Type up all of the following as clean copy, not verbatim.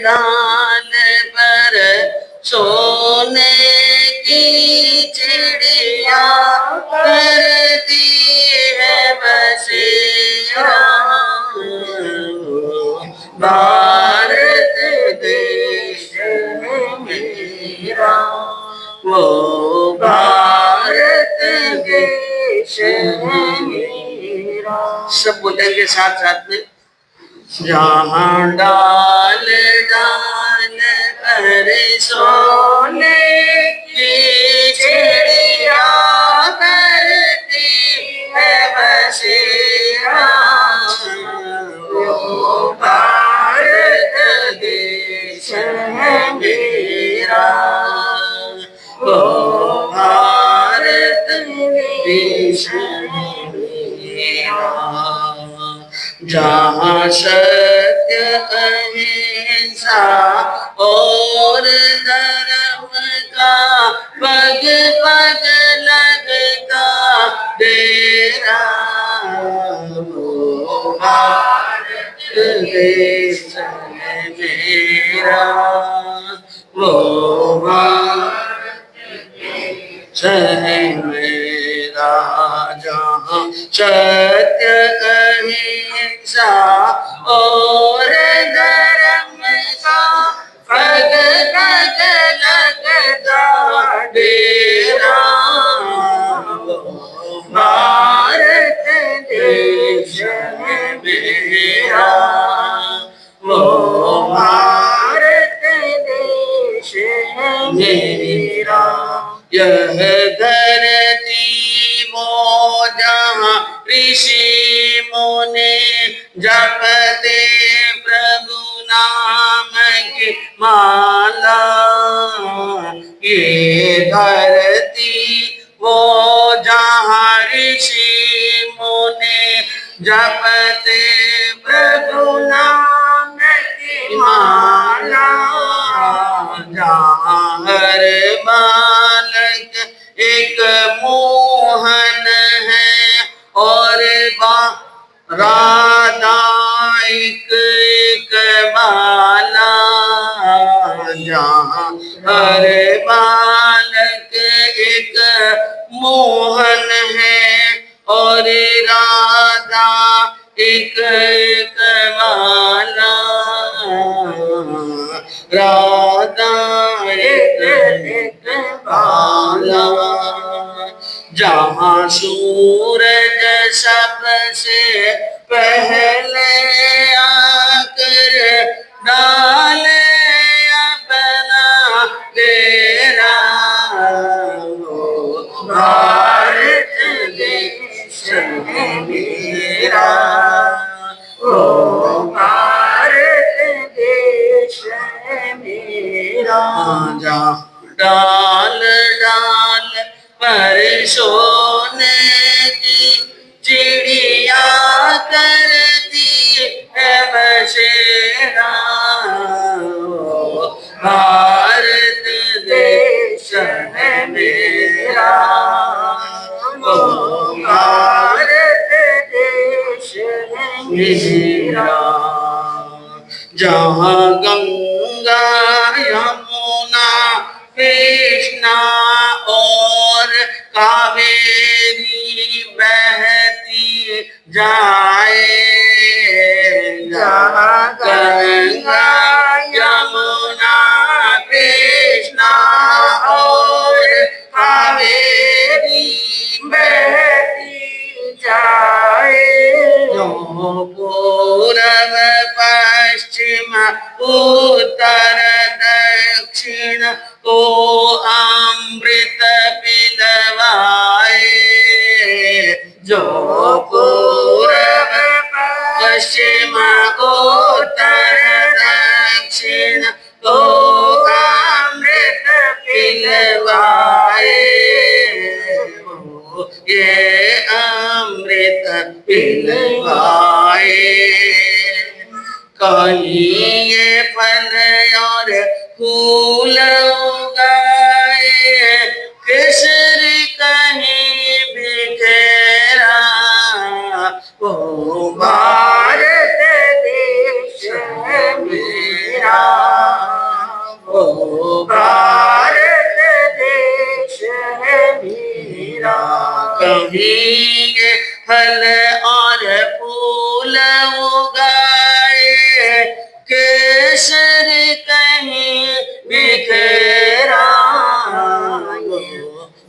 डाल पर सोने की चिड़िया करती है बसेरा। भारत देश मेरा, वो भारत देश मेरा। सब बोलेंगे साथ साथ में। जहाँ डाल डाल पर सोने की चिड़िया करती है बसेरा। वो भारत देश है मेरा, वो भारत देश है मेरा। जहाँ सत्य अहिंसा और धर्म का पग पग लगता डेरा। वो भारत देश है मेरा, वो भारत देश है मेरा। जहाँ सत्य अहिंसा और धर्म का पग पग लगता डेरा। वो भारत देश है मेरा, वो भारत देश है मेरा। यह धरती वो जहाँ ऋषि मुनि जपते प्रभु नाम की माला। ये धरती वो जहाँ ऋषि मुनि जपते प्रभु नाम की माला। जहाँ हर बालक एक मोहन है और राधा एक बाला। जहाँ हर बालक एक मोहन है और राधा एक बाला। राधा एक बाला। जहाँ सूरज सबसे पहले आकर डाले अपना डेरा। वो भारत देश है मेरा, वो भारत देश है मेरा। जहाँ डाल डाल पर सोने की चिड़िया करती है बसेरा। भारत देश है मेरा, वो भारत देश है मेरा। जहाँ गंगा यमुना कृष्णा और कावेरी बहती जाए। जहाँ गंगा यमुना कृष्णा और कावेरी बहती जाए। जो पूरब पश्चिम उत्तर दक्षिण को अमृत पिलवाए। जो पूरब पश्चिम उत्तर दक्षिण को अमृत पिलवाए। ये अमृत पिलवाए। कहीं ये फल और फूल उगाए, केसरी कहीं बिखेरा। वो भारत देश है मेरा, वो भारत देश है मेरा। कहीं ये फल और फूल उगाए, केसर कहीं बिखेरा,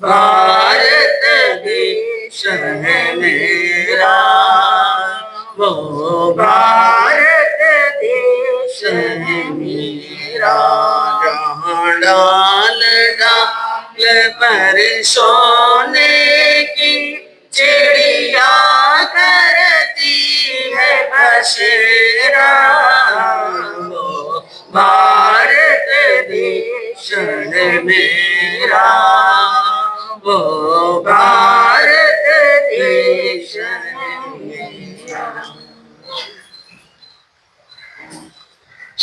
भारत देश है मेरा, वो भारत देश है मेरा। जहाँ डाल डाल पर सोने की चिड़िया करती है बसेरा, वो भारत देश है मेरा, वो भारत देश है मेरा।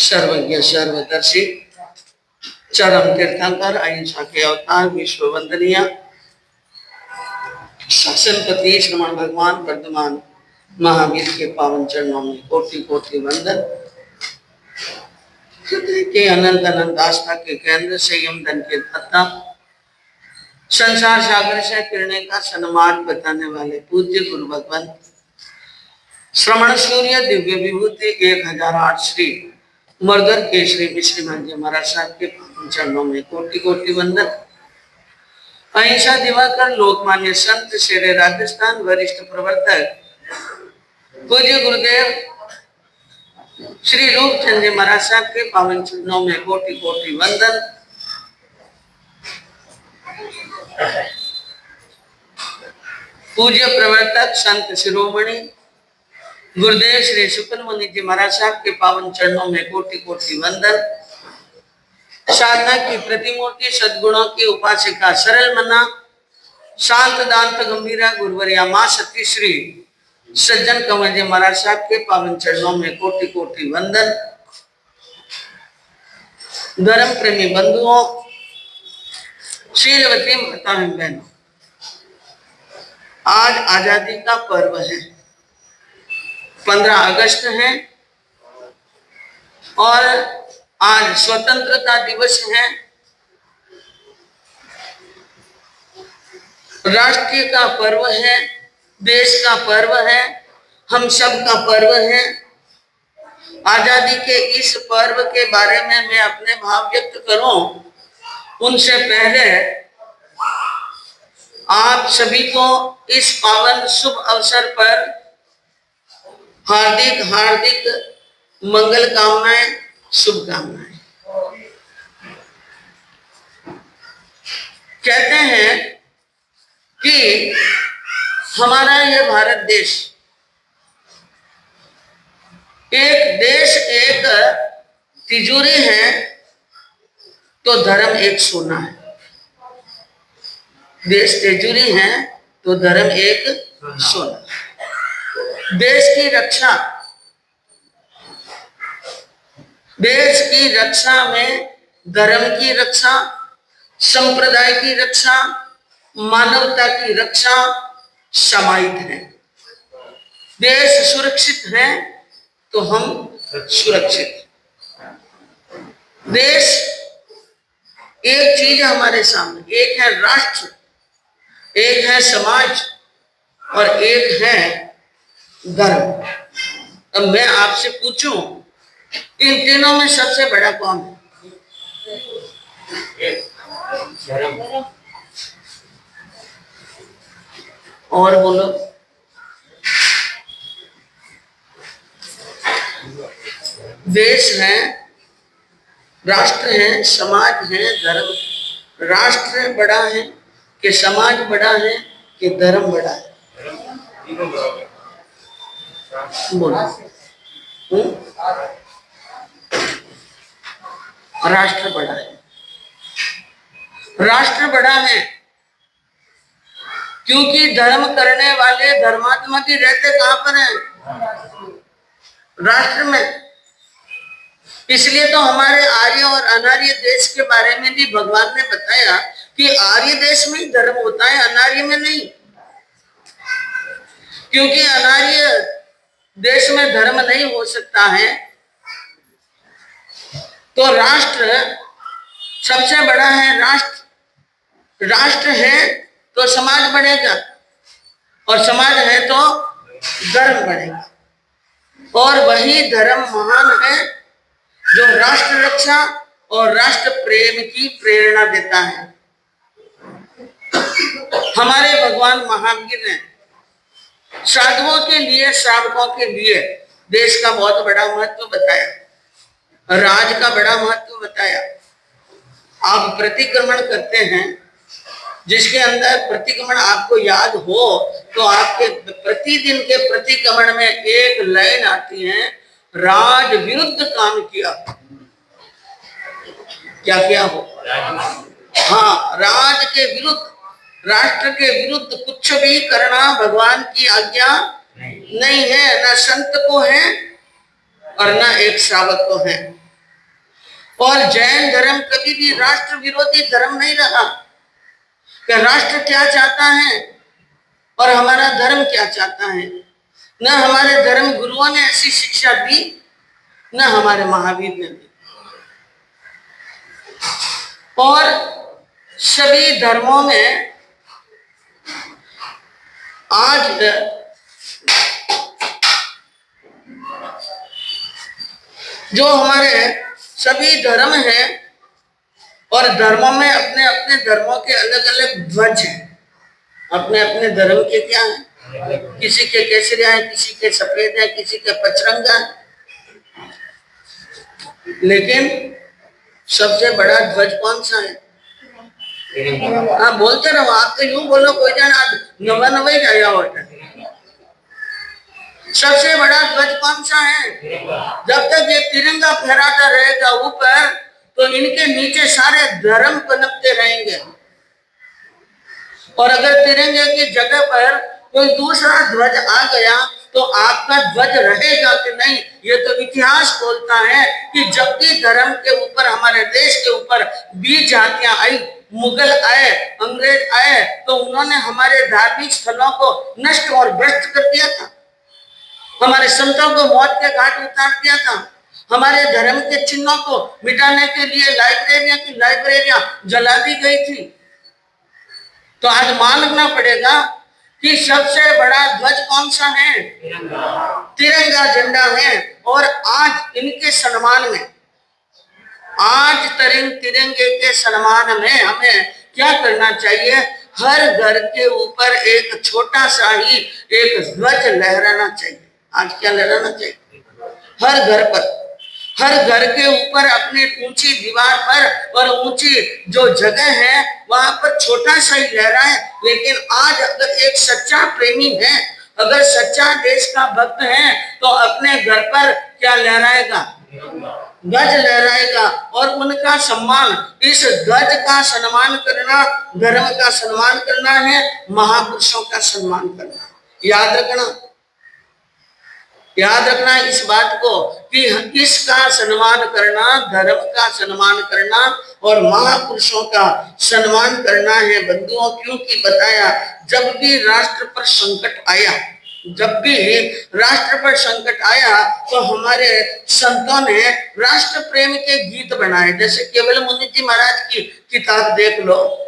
सर्वज्ञ सर्वदर्शी चरम तीर्थंकर अहिंसा के अवतार विश्व वंदनीय शासनपति श्रमण भगवान वर्धमान महावीर के पावन चरणों में कोटि कोटि वंदन। हृदय के अनंत अनंत आस्था के केंद्र से यमधन के दाता, संसार सागर से किरणे का सन्मार्ग बताने वाले पूज्य गुरु भगवान श्रमण सूर्य दिव्य विभूति 1008 श्री मर्दर केशरी मिश्री मंजी महाराज साहब के पावन चरणों में कोटि कोटि वंदन। अहिंसा दिवाकर लोकमान्य संत शेरे राजस्थान वरिष्ठ प्रवर्तक पूज्य गुरुदेव श्री रूपचंद जी महाराज साहब के पावन चरणों में कोटि कोटि वंदन। पूज्य प्रवर्तक संत शिरोमणि गुरुदेव श्री शुक्ल मुनि जी महाराज साहब के पावन चरणों में कोटि कोटि वंदन। साधना की प्रतिमूर्ति सद्गुणों की उपासिका सरल मना शांत दांत गंभीरा गुरुवरिया मां सती श्री सज्जन कंवर जी महाराज साहब के पावन चरणों में कोटि कोटि वंदन। धर्म प्रेमी बंधुओं, शीलवती माता बहनों, आज आजादी का पर्व है, 15 अगस्त है और आज स्वतंत्रता दिवस है। राष्ट्र का पर्व है, देश का पर्व है, हम सब का पर्व है। आजादी के इस पर्व के बारे में मैं अपने भाव व्यक्त करूं, उनसे पहले आप सभी को इस पावन शुभ अवसर पर हार्दिक हार्दिक मंगल कामनाएं, शुभकामनाएं। कहते हैं कि हमारा यह भारत देश एक तिजोरी है तो धर्म एक सोना है। देश तिजोरी है तो धर्म एक सोना। देश की रक्षा में धर्म की रक्षा, संप्रदाय की रक्षा, मानवता की रक्षा समाहित है। देश सुरक्षित है तो हम सुरक्षित। देश एक चीज है हमारे सामने, एक है राष्ट्र, एक है समाज और एक है धर्म। अब मैं आपसे पूछूं, इन तीनों में सबसे बड़ा कौन है? धर्म। और बोलो। देश है, राष्ट्र है, समाज है, धर्म। राष्ट्र बड़ा है कि समाज बड़ा है कि धर्म बड़ा है? बोलो। राष्ट्र बड़ा है। राष्ट्र बड़ा है क्योंकि धर्म करने वाले धर्मात्मा की रहते कहां पर हैं? राष्ट्र में। इसलिए तो हमारे आर्य और अनार्य देश के बारे में भी भगवान ने बताया कि आर्य देश में ही धर्म होता है, अनार्य में नहीं। क्योंकि अनार्य देश में धर्म नहीं हो सकता है। तो राष्ट्र सबसे बड़ा है राष्ट्र। राष्ट्र है तो समाज बढ़ेगा, और समाज है तो धर्म बढ़ेगा, और वही धर्म महान है जो राष्ट्र रक्षा और राष्ट्र प्रेम की प्रेरणा देता है। हमारे भगवान महावीर ने साधुओं के लिए, श्रावकों के लिए देश का बहुत बड़ा महत्व बताया, राज का बड़ा महत्व बताया। आप प्रतिक्रमण करते हैं, जिसके अंदर प्रतिक्रमण आपको याद हो तो आपके प्रतिदिन के प्रतिक्रमण में एक लाइन आती है, राज विरुद्ध काम किया। क्या किया हो? हाँ, राज के विरुद्ध, राष्ट्र के विरुद्ध कुछ भी करना भगवान की आज्ञा नहीं है, ना संत को है और ना एक श्रावक को है। और जैन धर्म कभी भी राष्ट्र विरोधी धर्म नहीं रहा कि राष्ट्र क्या चाहता है और हमारा धर्म क्या चाहता है। न हमारे धर्म गुरुओं ने ऐसी शिक्षा दी, न हमारे महावीर ने दी। और सभी धर्मों में आज जो हमारे सभी धर्म हैं, और धर्मों में अपने अपने धर्मों के अलग अलग ध्वज हैं। अपने अपने धर्म के क्या हैं? किसी के केसरिया है, किसी के सफेद है, किसी के पचरंगा है। लेकिन सबसे बड़ा ध्वज कौन सा है? हाँ, बोलते रहो, आप तो यूं बोलो कोई जन आज नवा नवा ही जाया होता है। सबसे बड़ा ध्वज कौन सा है? जब तक ये तिरंगा फहराता रहेगा ऊपर, तो इनके नीचे सारे धर्म पनपते रहेंगे। और अगर तिरंगे की जगह पर कोई दूसरा ध्वज आ गया तो आपका ध्वज रहेगा कि नहीं? ये तो इतिहास बोलता है कि जब भी धर्म के ऊपर, हमारे देश के ऊपर 20 जातियां आई, मुगल आए, अंग्रेज आए, तो उन्होंने हमारे धार्मिक स्थलों को नष्ट और भ्रष्ट कर दिया था। हमारे संतों को मौत के घाट उतार दिया था। हमारे धर्म के चिन्हों को मिटाने के लिए लाइब्रेरियां की लाइब्रेरियां जला दी गई थी। तो आज मानना पड़ेगा कि सबसे बड़ा ध्वज कौन सा है? तिरंगा झंडा है। और आज इनके सम्मान में, आज तिरंगे के सम्मान में हमें क्या करना चाहिए? हर घर के ऊपर एक छोटा सा ही एक ध्वज लहराना चाहिए। आज क्या लहराना चाहिए? हर घर पर, हर घर के ऊपर अपनी ऊंची दीवार पर और ऊंची जो जगह है वहां पर छोटा सा ही लहराए। लेकिन आज अगर एक सच्चा प्रेमी है, अगर सच्चा देश का भक्त है, तो अपने घर पर क्या लहराएगा? ध्वज लहराएगा। और उनका सम्मान, इस ध्वज का सम्मान करना धर्म का सम्मान करना है, महापुरुषों का सम्मान करना। याद रखना, याद रखना इस बात को कि इसका सम्मान करना, धर्म का सम्मान करना और महापुरुषों का सम्मान करना है बंधुओं। क्योंकि बताया, जब भी राष्ट्र पर संकट आया, जब भी राष्ट्र पर संकट आया, तो हमारे संतों ने राष्ट्र प्रेम के गीत बनाए। जैसे केवल मुनि जी महाराज की किताब देख लो,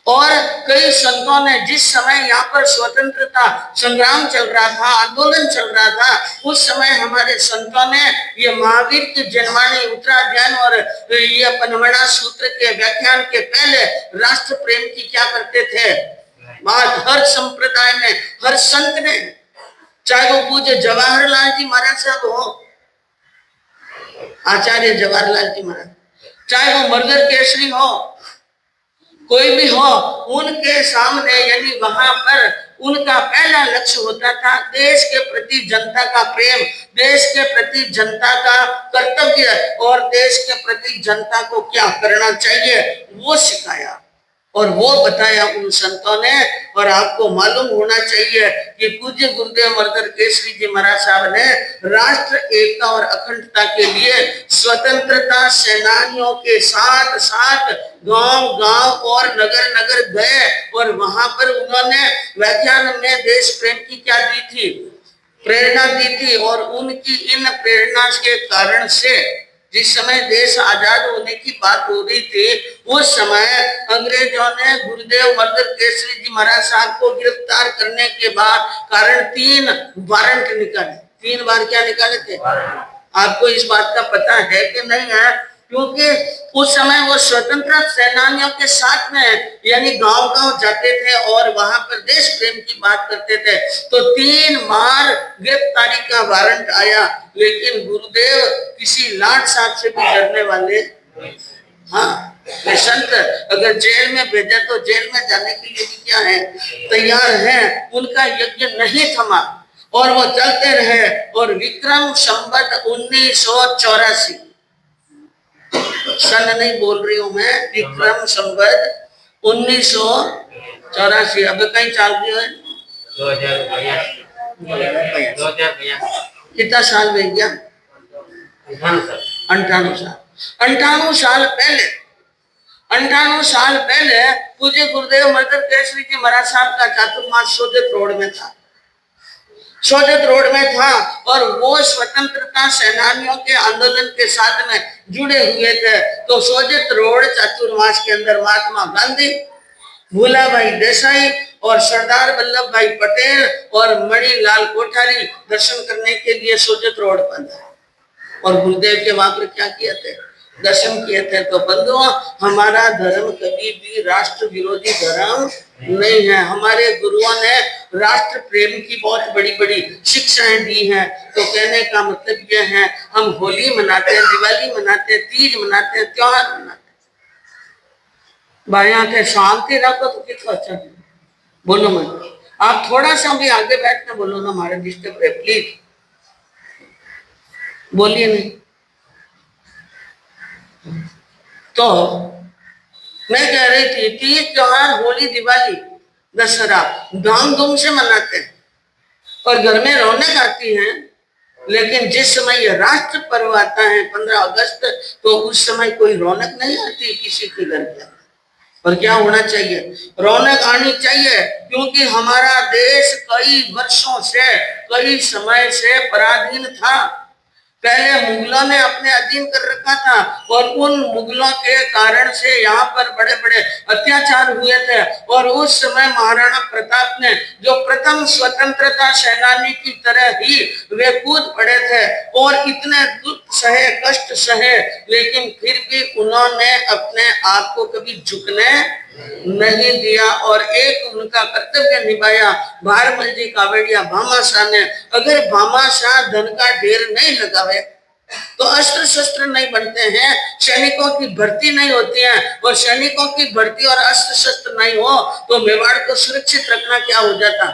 और कई संतों ने, जिस समय यहाँ पर स्वतंत्रता संग्राम चल रहा था, आंदोलन चल रहा था, उस समय हमारे संतों ने ये महावीर की जन्मानी उत्तराध्याय और ये पनमणा सूत्र के व्याख्यान के पहले राष्ट्र प्रेम की क्या करते थे बात। हर संप्रदाय में, हर संत ने, चाहे वो पूज्य जवाहरलाल जी महाराज साहब हो, आचार्य जवाहरलाल जी महाराज, चाहे वो मर्दर केसरी हो, कोई भी हो, उनके सामने यानी वहां पर उनका पहला लक्ष्य होता था देश के प्रति जनता का प्रेम, देश के प्रति जनता का कर्तव्य और देश के प्रति जनता को क्या करना चाहिए वो सिखाया और वो बताया उन संतों ने। और आपको मालूम होना चाहिए कि पूज्य गुरुदेव मर्दर केसरी जी महाराज साहब ने राष्ट्र एकता और अखंडता के लिए स्वतंत्रता सेनानियों के साथ साथ गांव-गांव और नगर-नगर गए और वहां पर उन्होंने व्याख्यान में देश प्रेम की क्या दी थी? प्रेरणा दी थी। और उनकी इन प्रेरणा के कारण से जिस समय देश आजाद होने की बात हो रही थी, उस समय अंग्रेजों ने गुरुदेव मर्दन केसरी जी महाराज साहब को गिरफ्तार करने के बाद कारण 3 वारंट निकाले। 3 बार क्या निकाले थे? आपको इस बात का पता है कि नहीं है? क्योंकि उस समय वो स्वतंत्रता सेनानियों के साथ में यानी गांव-गांव जाते थे और वहां पर देश प्रेम की बात करते थे। तो 3 बार गिरफ्तारी का वारंट आया, लेकिन गुरुदेव किसी लाट साहब से भी डरने वाले। हाँ, वे संत अगर जेल में भेजा तो जेल में जाने के लिए भी क्या है, तैयार हैं। उनका यज्ञ नहीं थमा और वो चलते रहे। और विक्रम संवत 1984 सन नहीं बोल रही हूं मैं, विक्रम संवत 1984। अब कहीं चाल रही है 2082। कितना साल में गया? 98 साल। 98 साल पहले 98 साल पहले पूज्य गुरुदेव मर्दन केसरी जी महाराज साहब का चातुर्मास सोजत रोड में था। सोजत रोड में था और वो स्वतंत्रता सेनानियों के आंदोलन के साथ में जुड़े हुए थे। तो सोजत रोड चातुर्मास के अंदर महात्मा गांधी, भूलाभाई देसाई और सरदार वल्लभ भाई पटेल और मणिलाल कोठारी दर्शन करने के लिए सोजत रोड पर आए और गुरुदेव के वहां पर क्या किए थे? दर्शन किए थे। तो बंधुओं, हमारा धर्म कभी भी राष्ट्र विरोधी धर्म नहीं है। हमारे गुरुओं ने राष्ट्र प्रेम की बहुत बड़ी बड़ी शिक्षाएं दी हैं। तो कहने का मतलब यह है, हम होली मनाते हैं, दिवाली मनाते हैं, तीज मनाते हैं, त्योहार मनाते हैं। भाइयों के शांति रखो तो कितना अच्छा है। बोलो मत, आप थोड़ा सा भी आगे बैठ के बोलो ना, हमारे डिस्टर्ब है, प्लीज बोलिए नहीं। तो मैं कह रही थी, तीज त्योहार, होली, दिवाली, दशहरा धामधूम से मनाते हैं और घर में रौनक आती है। लेकिन जिस समय ये राष्ट्र पर्व आता है 15 अगस्त, तो उस समय कोई रौनक नहीं आती किसी के घर में। और क्या होना चाहिए? रौनक आनी चाहिए, क्योंकि हमारा देश कई वर्षों से, कई समय से पराधीन था। पहले मुगलों ने अपने अधीन कर रखा था और उन मुगलों के कारण से यहाँ पर बड़े बड़े अत्याचार हुए थे। और उस समय महाराणा प्रताप ने, जो प्रथम स्वतंत्रता सेनानी की तरह ही वे कूद पड़े थे और इतने दुख सहे, कष्ट सहे, लेकिन फिर भी उन्होंने अपने आप को कभी झुकने नहीं दिया और एक उनका कर्तव्य निभाया। भारमल जी कावड़िया भामाशाह ने, अगर भामाशाह धन का ढेर नहीं लगावे तो अस्त्र शस्त्र नहीं बनते हैं, सैनिकों की भर्ती नहीं होती है, और सैनिकों की भर्ती और अस्त्र शस्त्र नहीं हो तो मेवाड़ को सुरक्षित रखना क्या हो जाता।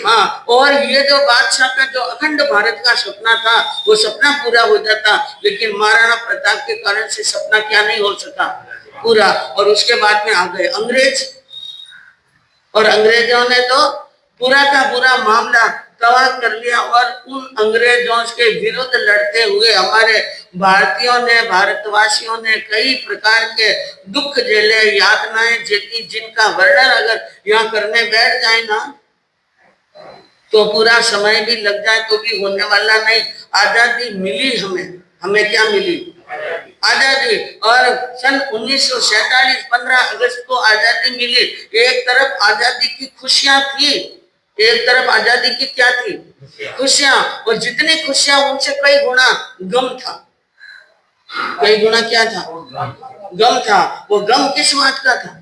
हाँ, और ये जो बादशाह का जो अखंड भारत का सपना था, वो सपना पूरा हो जाता। लेकिन महाराणा प्रताप के कारण से सपना क्या नहीं हो सका, पूरा। और उसके बाद में आ गए अंग्रेज, और अंग्रेजों ने तो पूरा का पूरा मामला तबाह कर लिया। और उन अंग्रेजों के विरुद्ध लड़ते हुए हमारे भारतीयों ने, भारतवासियों ने कई प्रकार के दुख झेले, यातनाएं झेली, जिनका वर्णन अगर यहाँ करने बैठ जाए ना तो पूरा समय भी लग जाए तो भी होने वाला नहीं। आजादी मिली हमें, हमें क्या मिली? आजादी। और सन 1947 15 अगस्त को आजादी मिली। एक तरफ आजादी की खुशियां थी, एक तरफ आजादी की क्या थी? खुशियां। और जितनी खुशियां उनसे कई गुना गम था। कई गुना क्या था? गम था। वो गम किस बात का था?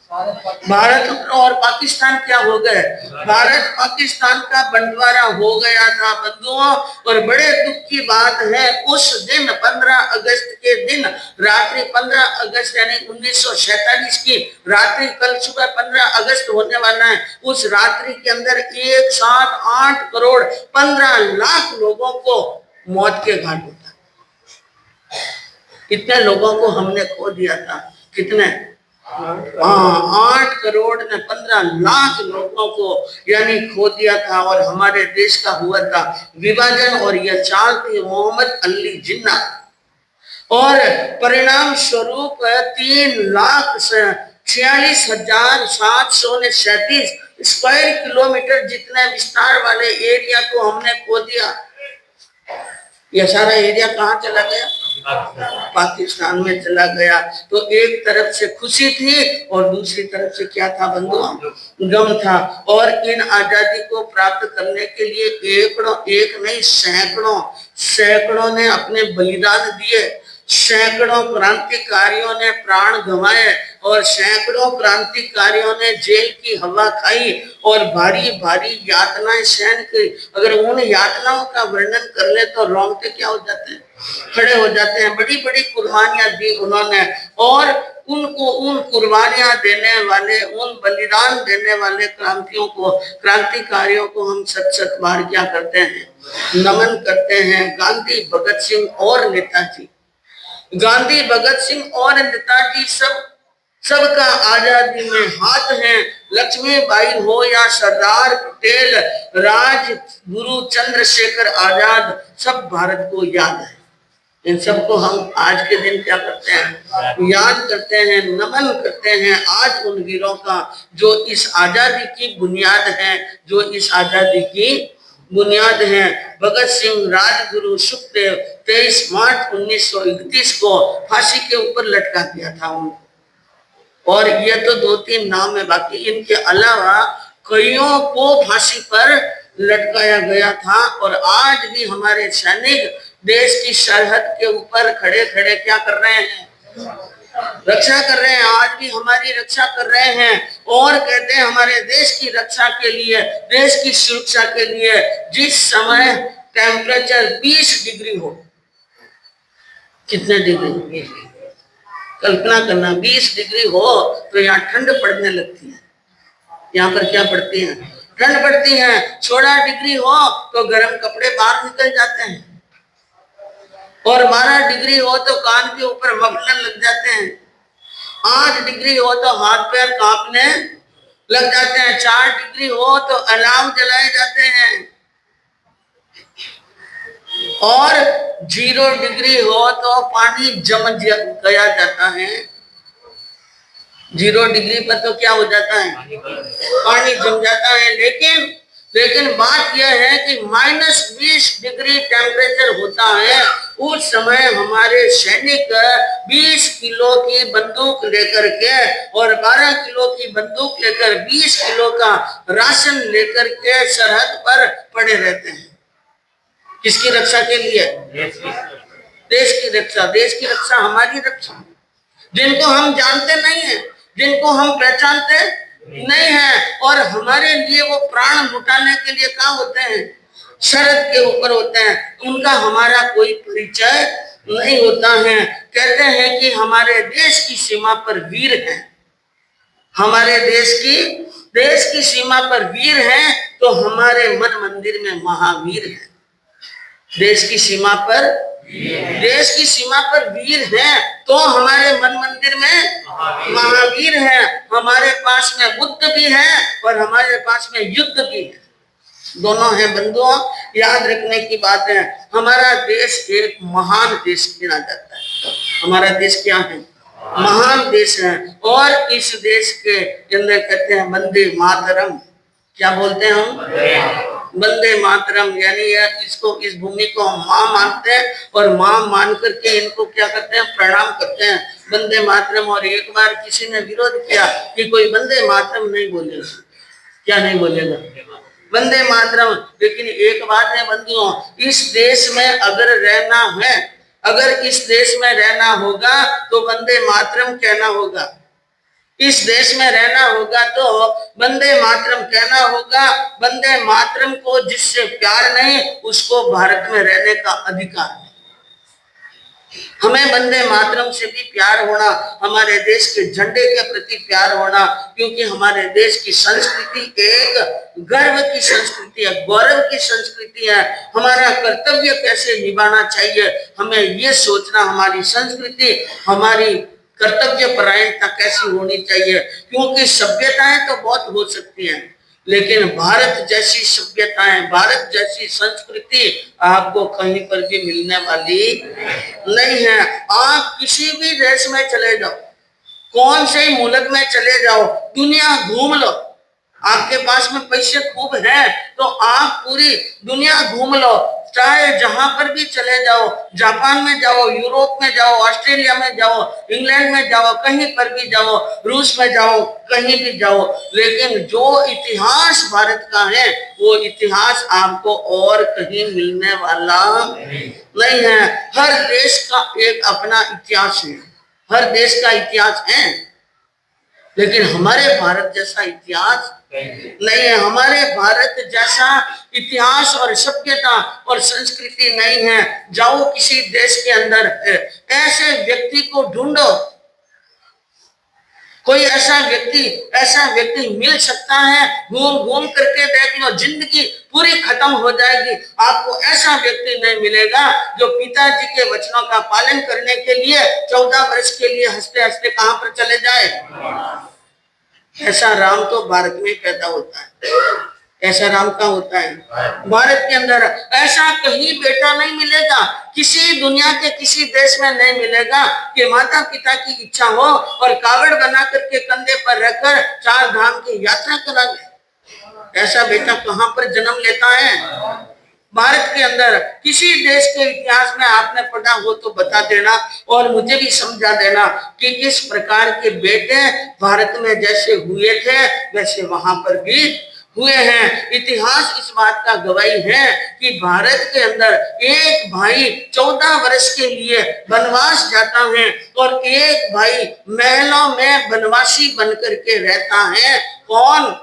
भारत और पाकिस्तान क्या हो गए? भारत पाकिस्तान का बंटवारा हो गया था बंधुओं। और बड़े दुख की बात है, उस दिन 15 अगस्त के दिन रात्रि, 15 अगस्त यानी 1947 की रात्रि, कल सुबह 15 अगस्त होने वाला है, उस रात्रि के अंदर एक साथ 8 करोड़ 15 लाख लोगों को मौत के घाट उतारा। कितने लोगों को हमने खो दिया था? कितने? 8 करोड़ ने 15 लाख लोगों को यानी खो दिया था। और हमारे देश का हुआ था विभाजन, और यह चाल थी मोहम्मद अली जिन्ना। और परिणाम स्वरूप 3,46,737 स्क्वायर किलोमीटर जितने विस्तार वाले एरिया को हमने खो दिया। ये सारा एरिया कहाँ चला गया? पाकिस्तान में चला गया। तो एक तरफ से खुशी थी और दूसरी तरफ से क्या था बंधुओं? गम था। और इन आजादी को प्राप्त करने के लिए एक नहीं सैकड़ों ने अपने बलिदान दिए, सैकड़ों क्रांतिकारियों ने प्राण गंवाए और सैकड़ों क्रांतिकारियों ने जेल की हवा खाई और भारी भारी यातनाएं सहन की। अगर उन यातनाओं का वर्णन कर ले तो रोंगटे क्या हो जाते हैं, खड़े हो जाते हैं। बड़ी बड़ी कुर्बानियां दी उन्होंने और उनको, उन कुर्बानियां देने वाले, उन बलिदान देने वाले क्रांतिकारियों को हम सत बार क्या करते हैं? नमन करते हैं। गांधी, भगत सिंह और नेताजी, गांधी, भगत सिंह और नेताजी सबका आजादी में हाथ है। लक्ष्मीबाई हो या सरदार पटेल, राजगुरु चंद्रशेखर आजाद, सब भारत को याद है। इन सबको हम आज के दिन क्या करते हैं? याद करते हैं, नमन करते हैं आज उन वीरों का जो इस आजादी की बुनियाद है, जो इस आजादी की बुनियाद है। भगत सिंह, राजगुरु, सुखदेव 23 मार्च 1931 को फांसी के ऊपर लटका दिया था उनको। और ये तो 2-3 नाम है, बाकी इनके अलावा कईयों को फांसी पर लटकाया गया था। और आज भी हमारे सैनिक देश की सरहद के ऊपर खड़े खड़े क्या कर रहे हैं? रक्षा कर रहे हैं। आज भी हमारी रक्षा कर रहे हैं और कहते हैं हमारे देश की रक्षा के लिए, देश की सुरक्षा के लिए जिस समय टेम्परेचर 20 डिग्री हो, कितने डिग्री? कल्पना करना, 20 डिग्री हो तो यहाँ ठंड पड़ने लगती है। यहाँ पर क्या पड़ती है? ठंड पड़ती है। 16 डिग्री हो तो गर्म कपड़े बाहर निकल जाते हैं और 12 डिग्री हो तो कान के ऊपर मफलर लग जाते हैं। 8 डिग्री हो तो हाथ पैर कांपने लग जाते हैं। 4 डिग्री हो तो अलार्म जलाए जाते हैं और 0 डिग्री हो तो पानी जम गया जाता है। 0 डिग्री पर तो क्या हो जाता है? पानी जम जाता है। लेकिन बात यह है कि -20 डिग्री टेम्परेचर होता है। उस समय हमारे सैनिक 20 किलो की बंदूक लेकर के और 12 किलो की बंदूक लेकर 20 किलो का राशन लेकर के सरहद पर पड़े रहते हैं। किसकी रक्षा के लिए? देश की रक्षा। देश की रक्षा, हमारी रक्षा, जिनको हम जानते नहीं है, जिनको हम पहचानते नहीं है और हमारे लिए वो प्राण लुटाने के लिए कहाँ होते हैं? सरहद के ऊपर होते हैं। उनका हमारा कोई परिचय नहीं होता है। कहते हैं कि हमारे देश की सीमा पर वीर हैं, हमारे देश की सीमा पर वीर हैं तो हमारे मन मंदिर में महावीर हैं। देश की सीमा पर वीर हैं तो हमारे मन मंदिर में महावीर हैं। हमारे पास में बुद्ध भी है और हमारे पास में युद्ध भी है, दोनों हैं बंधुओं। याद रखने की बात है, हमारा देश एक महान देश गिना जाता है। हमारा देश क्या है? महान देश है। और इस देश के अंदर कहते हैं वंदे मातरम। क्या बोलते हैं हम? वंदे मातरम। यानी इस भूमि को हम माँ मानते हैं और माँ मान करके इनको क्या करते हैं? प्रणाम करते हैं, वंदे मातरम। और एक बार किसी ने विरोध किया कि कोई वंदे मातरम नहीं बोलेगा। क्या नहीं बोलेगा? वंदे मातरम। लेकिन एक बात है बंधुओं, इस देश में अगर रहना है, अगर इस देश में रहना होगा तो वंदे मातरम कहना होगा। इस देश में रहना होगा तो वंदे मातरम कहना होगा। वंदे मातरम को जिससे प्यार नहीं उसको भारत में रहने का अधिकार नहीं। हमें वंदे मातरम से भी प्यार होना, हमारे देश के झंडे के प्रति प्यार होना, क्योंकि हमारे देश की संस्कृति एक गर्व की संस्कृति है, गौरव की संस्कृति है। हमारा कर्तव्य कैसे निभाना चाहिए, हमें ये सोचना, हमारी संस्कृति, हमारी कर्तव्य परायणता कैसी होनी चाहिए। क्योंकि सभ्यताएं तो बहुत हो सकती हैं लेकिन भारत जैसी सभ्यताएं, भारत जैसी संस्कृति आपको कहीं पर भी मिलने वाली नहीं है। आप किसी भी देश में चले जाओ, कौन से मुल्क में चले जाओ, दुनिया घूम लो, आपके पास में पैसे खूब हैं तो आप पूरी दुनिया घूम लो, चाहे जहां पर भी चले जाओ, जापान में जाओ, यूरोप में जाओ, ऑस्ट्रेलिया में जाओ, इंग्लैंड में जाओ, कहीं पर भी जाओ, रूस में जाओ, कहीं भी जाओ, लेकिन जो इतिहास भारत का है वो इतिहास आपको और कहीं मिलने वाला नहीं है। हर देश का एक अपना इतिहास है, हर देश का इतिहास है, लेकिन हमारे भारत जैसा इतिहास नहीं है। हमारे भारत जैसा इतिहास और सभ्यता और संस्कृति नहीं है। जाओ किसी देश के अंदर, ऐसे व्यक्ति को ढूंढो, कोई ऐसा व्यक्ति मिल सकता है, घूम घूम करके देख लो, जिंदगी पूरी खत्म हो जाएगी, आपको ऐसा व्यक्ति नहीं मिलेगा जो पिताजी के वचनों का पालन करने के लिए 14 वर्ष के लिए हंसते हंसते कहां पर चले जाए। ऐसा राम तो भारत में पैदा होता है, ऐसा राम का होता है भारत के अंदर। ऐसा कहीं बेटा नहीं मिलेगा, किसी दुनिया के किसी देश में नहीं मिलेगा कि माता पिता की इच्छा हो और कावड़ बना करके कंधे पर रखकर 4 धाम की यात्रा करा ले। ऐसा बेटा कहां पर जन्म लेता है? भारत के अंदर। किसी देश के इतिहास में आपने पढ़ा हो तो बता देना और मुझे भी समझा देना कि इस प्रकार के बेटे भारत में जैसे हुए थे वैसे वहां पर भी हुए हैं। इतिहास इस बात का गवाही है कि भारत के अंदर एक भाई 14 वर्ष के लिए वनवास जाता है और एक भाई महलों में वनवासी बनकर के रहता है। कौन?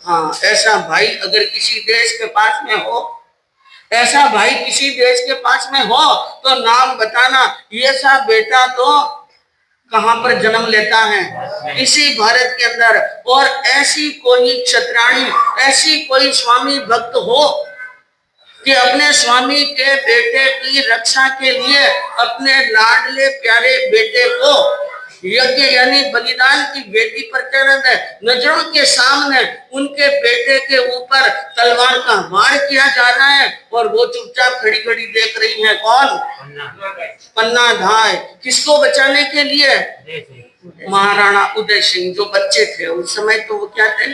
हाँ, ऐसा भाई अगर किसी देश के पास में हो, ऐसा भाई किसी देश के पास में हो तो नाम बताना, ये सा बेटा तो कहां पर जन्म लेता है? इसी भारत के अंदर। और ऐसी कोई क्षत्राणी, ऐसी कोई स्वामी भक्त हो कि अपने स्वामी के बेटे की रक्षा के लिए अपने लाडले प्यारे बेटे को यज्ञ यानी बलिदान की बेटी पर नजरों के सामने उनके बेटे के ऊपर तलवार का वार किया जा रहा है और वो चुपचाप खड़ी खड़ी देख रही है। कौन? पन्ना धाय। किसको बचाने के लिए? महाराणा उदय सिंह, जो बच्चे थे उस समय, तो वो क्या थे?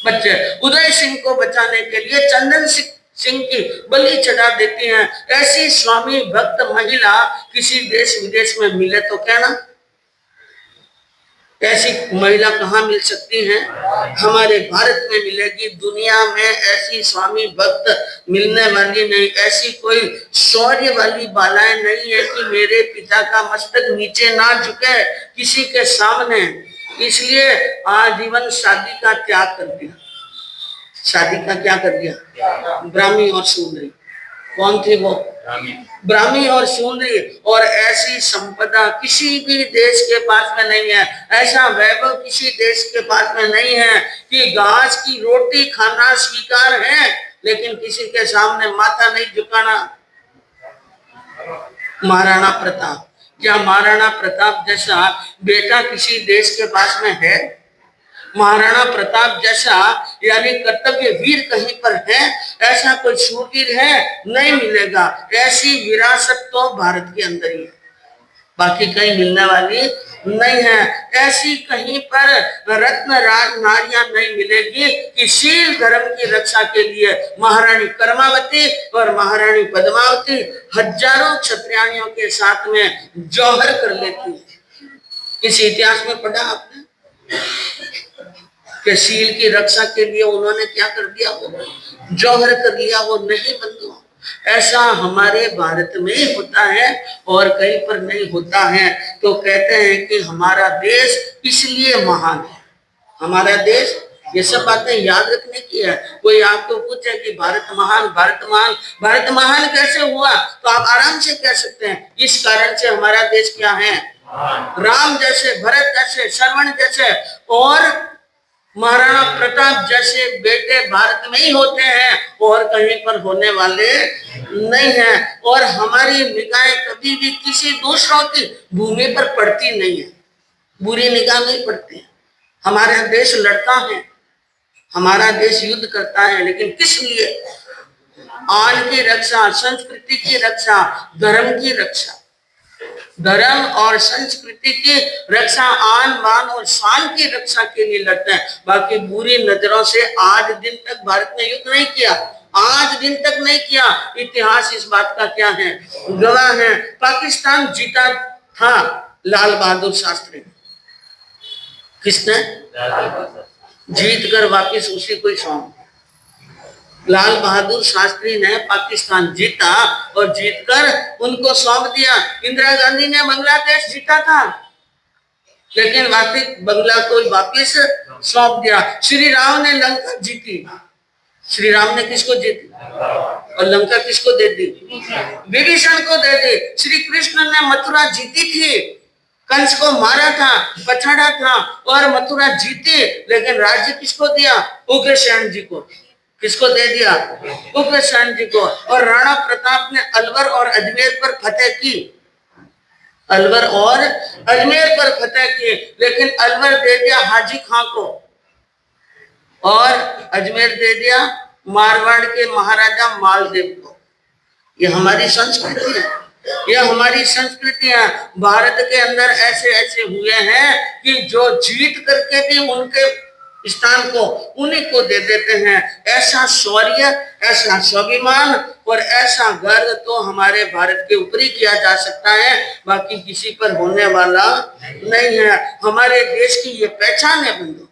बच्चे। उदय सिंह को बचाने के लिए चंदन सिंह की बलि चढ़ा देती हैं। ऐसी स्वामी भक्त महिला किसी देश विदेश में मिले तो कहना, ऐसी महिला कहाँ मिल सकती हैं? हमारे भारत में मिलेगी। दुनिया में ऐसी स्वामी भक्त मिलने वाली नहीं, ऐसी कोई शौर्य वाली बालाएं नहीं है कि मेरे पिता का मस्तक नीचे ना झुके किसी के सामने। इसलिए आजीवन शादी का त्याग कर दिया। शादी का क्या कर दिया? ब्राह्मी और शूद्री। कौन थे वो? ब्राह्मी और शूद्री। और ऐसी संपदा किसी भी देश के पास में नहीं है, ऐसा वैभव किसी देश के पास में नहीं है कि घास की रोटी खाना स्वीकार है लेकिन किसी के सामने माथा नहीं झुकाना। महाराणा प्रताप, क्या महाराणा प्रताप जैसा बेटा किसी देश के पास में है? महाराणा प्रताप जैसा यानी कर्तव्य वीर कहीं पर है? ऐसा कोई शूरवीर है? नहीं मिलेगा। ऐसी विरासत तो भारत के अंदर ही है, बाकी कहीं मिलने वाली नहीं है। ऐसी कहीं पर रत्न राज नारियां नहीं मिलेगी कि शील धर्म की रक्षा के लिए महारानी कर्मावती और महारानी पद्मावती हजारों क्षत्रियाणियों के साथ में जौहर कर लेती। इस इतिहास में पढ़ा आपने कि शील की रक्षा के लिए उन्होंने क्या कर दिया? वो जौहर कर लिया। वो नहीं बंधुओं, ऐसा हमारे भारत में ही होता है और कहीं पर नहीं होता है। तो कहते हैं कि हमारा देश इसलिए महान है। हमारा देश, ये सब बातें याद रखने की है। कोई आपको पूछे कि भारत महान, भारत महान, भारत महान कैसे हुआ, तो आप आराम से कह सकते हैं इस कारण से हमारा देश क्या है? राम जैसे, भरत जैसे, श्रवण जैसे और महाराणा प्रताप जैसे बेटे भारत में ही होते हैं और कहीं पर होने वाले नहीं हैं। और हमारी निगाहें कभी भी किसी दूसरों की भूमि पर पड़ती नहीं है, बुरी निगाह नहीं पड़ती है। हमारा देश लड़ता है, हमारा देश युद्ध करता है, लेकिन किस लिए? आन की रक्षा, संस्कृति की रक्षा, धर्म की रक्षा। धर्म और संस्कृति की रक्षा, आन बान और शान की रक्षा के लिए लड़ते हैं। बाकी बुरी नजरों से आज दिन तक भारत ने युद्ध नहीं किया। आज दिन तक नहीं किया। इतिहास इस बात का क्या है, गवाह है। पाकिस्तान जीता था लाल बहादुर शास्त्री। किसने? जीत कर वापिस उसी को सौंप। लाल बहादुर शास्त्री ने पाकिस्तान जीता और जीतकर उनको सौंप दिया। इंदिरा गांधी ने बांग्लादेश जीता था, लेकिन वापिस बंगला को वापिस सौंप दिया। श्री राम ने लंका जीती। श्री राम ने किसको जीती और लंका किसको दे दी? विभीषण को दे दी। श्री कृष्ण ने मथुरा जीती थी, कंस को मारा था, पछाड़ा था और मथुरा जीती, लेकिन राज्य किसको दिया? उग्रसेन जी को। किसको दे दिया? उग्रसेन जी को। और राणा प्रताप ने अलवर और अजमेर पर फतेह की। अलवर और अजमेर पर फतेह की, लेकिन अलवर दे दिया हाजी खां को और अजमेर दे दिया मारवाड़ के महाराजा मालदेव को। ये हमारी संस्कृति है, ये हमारी संस्कृति है। भारत के अंदर ऐसे ऐसे हुए हैं कि जो जीत करके भी उनके स्थान को उन्हीं को दे देते हैं। ऐसा शौर्य, ऐसा स्वाभिमान और ऐसा गर्व तो हमारे भारत के ऊपर ही किया जा सकता है, बाकी किसी पर होने वाला नहीं है। हमारे देश की ये पहचान है बंधु।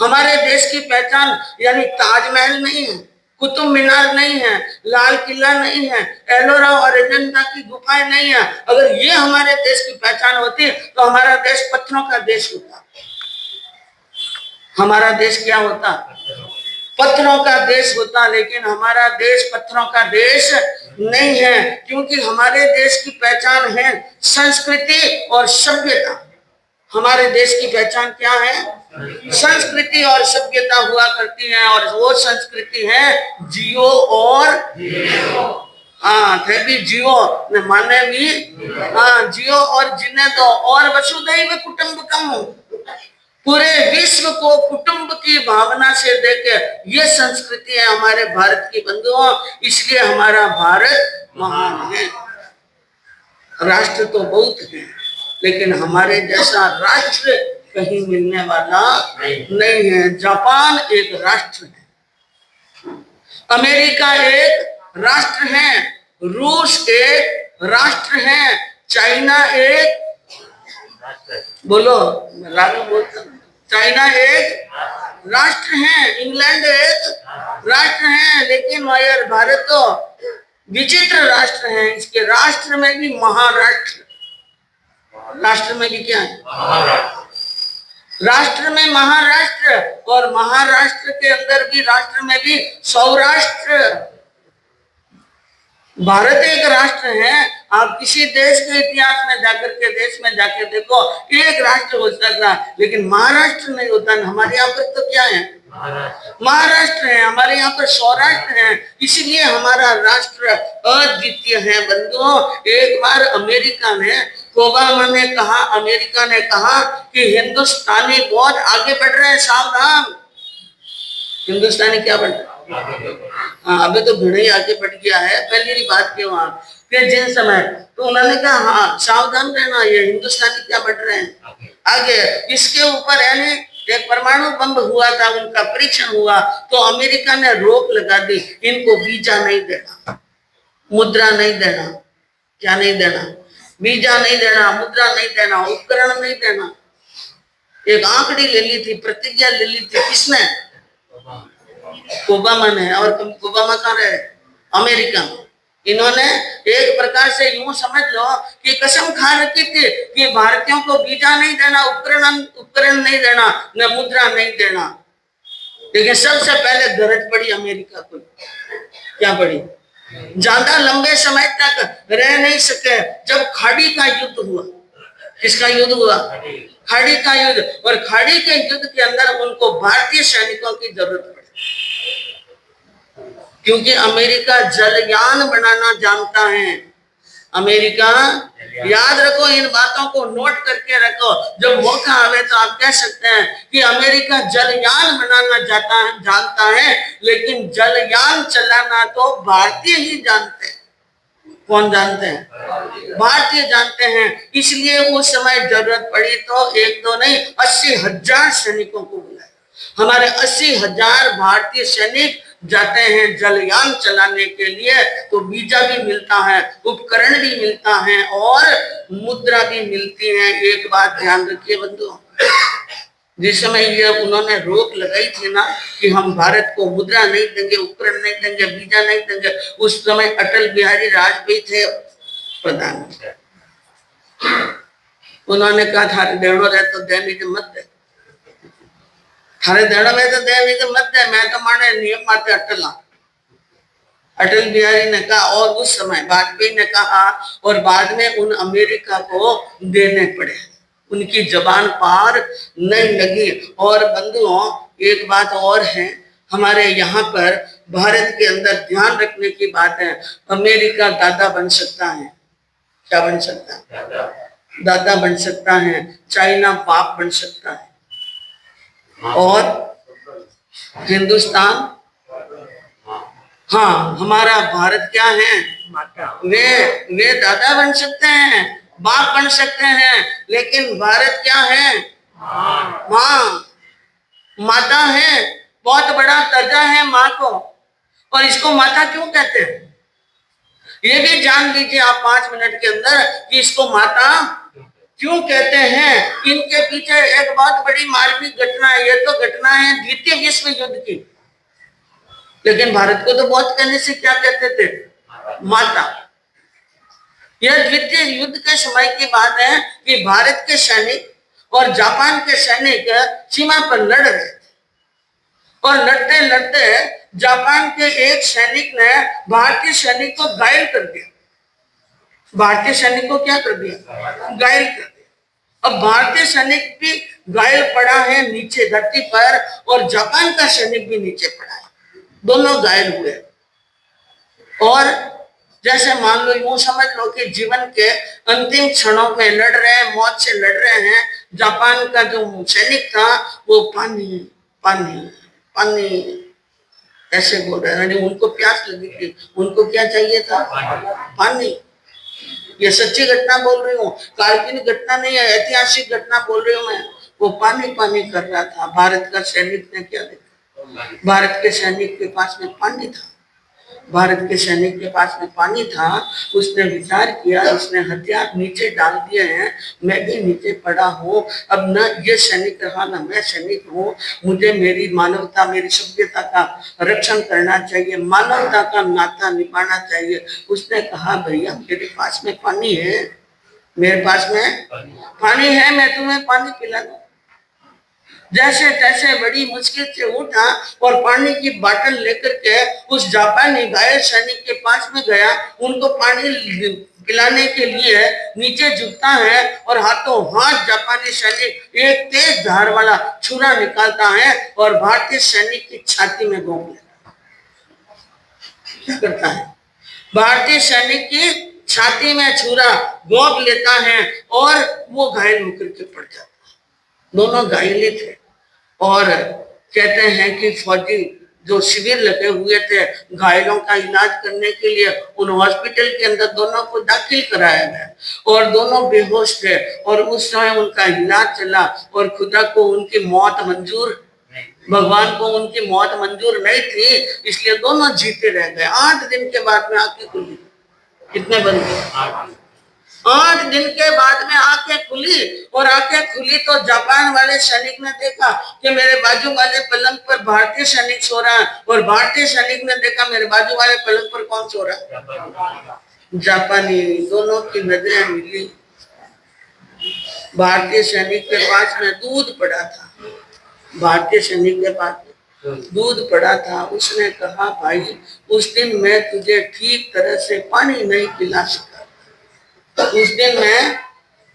हमारे देश की पहचान यानी ताजमहल नहीं है, कुतुब मीनार नहीं है, लाल किला नहीं है, एलोरा और अजंता की गुफाएं नहीं है। अगर ये हमारे देश की पहचान होती तो हमारा देश पत्थरों का देश होता। हमारा देश क्या होता? पत्थरों का देश होता। लेकिन हमारा देश पत्थरों का देश नहीं है, क्योंकि हमारे देश की पहचान है संस्कृति और सभ्यता। हमारे देश की पहचान क्या है? संस्कृति और सभ्यता हुआ करती है, और वो संस्कृति है जियो और थे भी जियो न माने भी जियो और जीने दो और वसुधैव कुटुंबकम। पूरे विश्व को कुटुंब की भावना से देखे, ये संस्कृति है हमारे भारत की बंधुओं। इसलिए हमारा भारत महान है। राष्ट्र तो बहुत है, लेकिन हमारे जैसा राष्ट्र कहीं मिलने वाला नहीं है। जापान एक राष्ट्र है, अमेरिका एक राष्ट्र है, रूस एक राष्ट्र है, चाइना एक बोलो राघव बोलता, चाइना एक राष्ट्र है, इंग्लैंड एक राष्ट्र है, लेकिन यार भारत तो विचित्र राष्ट्र है। इसके राष्ट्र में भी महाराष्ट्र, राष्ट्र में भी क्या है? राष्ट्र में महाराष्ट्र, और महाराष्ट्र के अंदर भी राष्ट्र में भी सौराष्ट्र। भारत एक राष्ट्र है। आप किसी देश के इतिहास में जाकर के देश में जाके देखो, एक राष्ट्र हो सकता है, लेकिन महाराष्ट्र नहीं होता। हमारे यहाँ पर तो क्या है? महाराष्ट्र है। हमारे यहाँ पर सौराष्ट्र है। इसलिए हमारा राष्ट्र अद्वितीय है बंधुओं। एक बार अमेरिका ने कहा कि हिंदुस्तानी बहुत आगे बढ़ रहे हैं, सावधान। हिंदुस्तानी क्या बढ़ रहा है? अभी तो भिड़ ही आगे बढ़ गया है। पहली बात की वहां के जिन समय तो उन्होंने कहा हाँ सावधान रहना, ये हिंदुस्तानी क्या बढ़ रहे हैं आगे। इसके ऊपर यानी एक परमाणु बम हुआ था, उनका परीक्षण हुआ, तो अमेरिका ने रोक लगा दी। इनको वीजा नहीं देना, मुद्रा नहीं देना। क्या नहीं देना? वीजा नहीं देना, मुद्रा नहीं देना, उपकरण नहीं देना। एक आंकड़ी ले ली थी, प्रतिज्ञा ले ली थी। किसने? ओबामा ने। और ओबामा कहाँ रहे? अमेरिका में। इन्होंने एक प्रकार से यूं समझ लो कि कसम खा रखी थी कि भारतीयों को वीजा नहीं देना, उपकरण नहीं देना, न मुद्रा नहीं देना। लेकिन सबसे पहले गरज पड़ी अमेरिका को। क्या पड़ी? ज्यादा लंबे समय तक रह नहीं सके। जब खाड़ी का युद्ध हुआ, किसका युद्ध हुआ? खाड़ी का युद्ध। और खाड़ी के युद्ध के अंदर उनको भारतीय सैनिकों की जरूरत पड़ी, क्योंकि अमेरिका जलयान बनाना जानता है। अमेरिका, याद रखो, इन बातों को नोट करके रखो। जब मौका आवे तो आप कह सकते हैं कि अमेरिका जलयान बनाना जानता है, लेकिन जलयान चलाना तो भारतीय ही जानते हैं। कौन जानते हैं? भारतीय जानते हैं। इसलिए उस समय जरूरत पड़ी तो एक दो नहीं 80,000 सैनिकों को बुलाया। हमारे 80,000 भारतीय सैनिक जाते हैं जलयान चलाने के लिए तो वीजा भी मिलता है, उपकरण भी मिलता है और मुद्रा भी मिलती है। एक बात ध्यान रखिए बंधुओं, जिस समय ये उन्होंने रोक लगाई थी ना कि हम भारत को मुद्रा नहीं देंगे, उपकरण नहीं देंगे, वीजा नहीं देंगे, उस समय अटल बिहारी वाजपेयी थे प्रधानमंत्री। उन्होंने कहा थारे देनो रहे तो दे, नहीं तो मत दे, थारे देनो में तो दे, नहीं तो मत दे, मैं तो माने नियम माते अटल। अटल बिहारी ने कहा और उस समय वाजपेयी ने कहा और बाद में उन अमेरिका को देने पड़े, उनकी जबान पार नहीं लगी। और बंधुओं एक बात और है, हमारे यहाँ पर भारत के अंदर ध्यान रखने की बात है, अमेरिका दादा बन सकता है, क्या बन सकता है? दादा बन सकता है, चाइना बाप बन सकता है, और हिंदुस्तान, हाँ हमारा भारत क्या है? वे दादा बन सकते हैं, बाप बन सकते हैं, लेकिन भारत क्या है? माँ, माता है, बहुत बड़ा दर्जा है माँ को। और इसको माता क्यों कहते हैं ये भी जान लीजिए आप 5 मिनट के अंदर कि इसको माता क्यों कहते हैं। इनके पीछे एक बहुत बड़ी मार्मिक घटना है। ये तो घटना है द्वितीय विश्व युद्ध की, लेकिन भारत को तो बहुत कहने से क्या कहते थे? माता। यह द्वितीय युद्ध के समय की बात है कि भारत के सैनिक और जापान के सैनिक सीमा पर लड़ रहे थे और लड़ते लड़ते जापान के एक सैनिक ने भारतीय सैनिक को घायल कर दिया। भारतीय सैनिक को क्या कर दिया? घायल कर दिया। अब भारतीय सैनिक भी घायल पड़ा है नीचे धरती पर और जापान का सैनिक भी नीचे पड़ा है, दोनों घायल हुए। और जैसे मान लो यूं समझ लो कि जीवन के अंतिम क्षणों में लड़ रहे हैं, मौत से लड़ रहे हैं। जापान का जो सैनिक था वो पानी पानी पानी ऐसे बोल रहे हैं, उनको प्यास लगी थी, उनको क्या चाहिए था? पानी। ये सच्ची घटना बोल रही हूँ, काल्पनिक घटना नहीं है, ऐतिहासिक घटना बोल रही हूँ मैं। वो पानी पानी कर रहा था। भारत का सैनिक ने क्या देखा? भारत के सैनिक के पास में पानी था, भारत के सैनिक के पास में पानी था। उसने विचार किया, उसने हथियार नीचे डाल दिए हैं, मैं भी नीचे पड़ा हूँ, अब न ये सैनिक रहा न मैं सैनिक हूँ, मुझे मेरी मानवता मेरी सभ्यता का रक्षण करना चाहिए, मानवता का नाता निभाना चाहिए। उसने कहा भैया मेरे पास में पानी है, मेरे पास में पानी है, मैं तुम्हें पानी पिला दूं। जैसे तैसे बड़ी मुश्किल से उठा और पानी की बोतल लेकर के उस जापानी घायल सैनिक के पास में गया, उनको पानी पिलाने के लिए नीचे झुकता है और हाथों हाथ जापानी सैनिक एक तेज धार वाला छुरा निकालता है और भारतीय सैनिक की छाती में घोंप लेता है। क्या करता है? भारतीय सैनिक की छाती में छुरा घोंप लेता है और वो घायल होकर के पड़ जाता है। दोनों घायल थे और कहते हैं कि फौजी जो शिविर लगे हुए थे घायलों का इलाज करने के लिए, उन हॉस्पिटल के अंदर दोनों को दाखिल कराया गया और दोनों बेहोश थे और उस समय उनका इलाज चला और खुदा को उनकी मौत मंजूर, भगवान को उनकी मौत मंजूर नहीं थी, इसलिए दोनों जीते रह गए। 8 दिन के बाद में आंखें खुली। कितने बन गए? 8 दिन के बाद में आंखें खुली और आंखें खुली तो जापान वाले सैनिक ने देखा कि मेरे बाजू वाले पलंग पर भारतीय सैनिक सो रहा है और भारतीय सैनिक ने देखा मेरे बाजू वाले पलंग पर कौन सो रहा है? जापानी। दोनों की नजरें मिली। भारतीय सैनिक के पास में दूध पड़ा था, भारतीय सैनिक के पास दूध पड़ा था। उसने कहा भाई उस दिन मैं तुझे ठीक तरह से पानी नहीं पिला सका, उस दिन मैं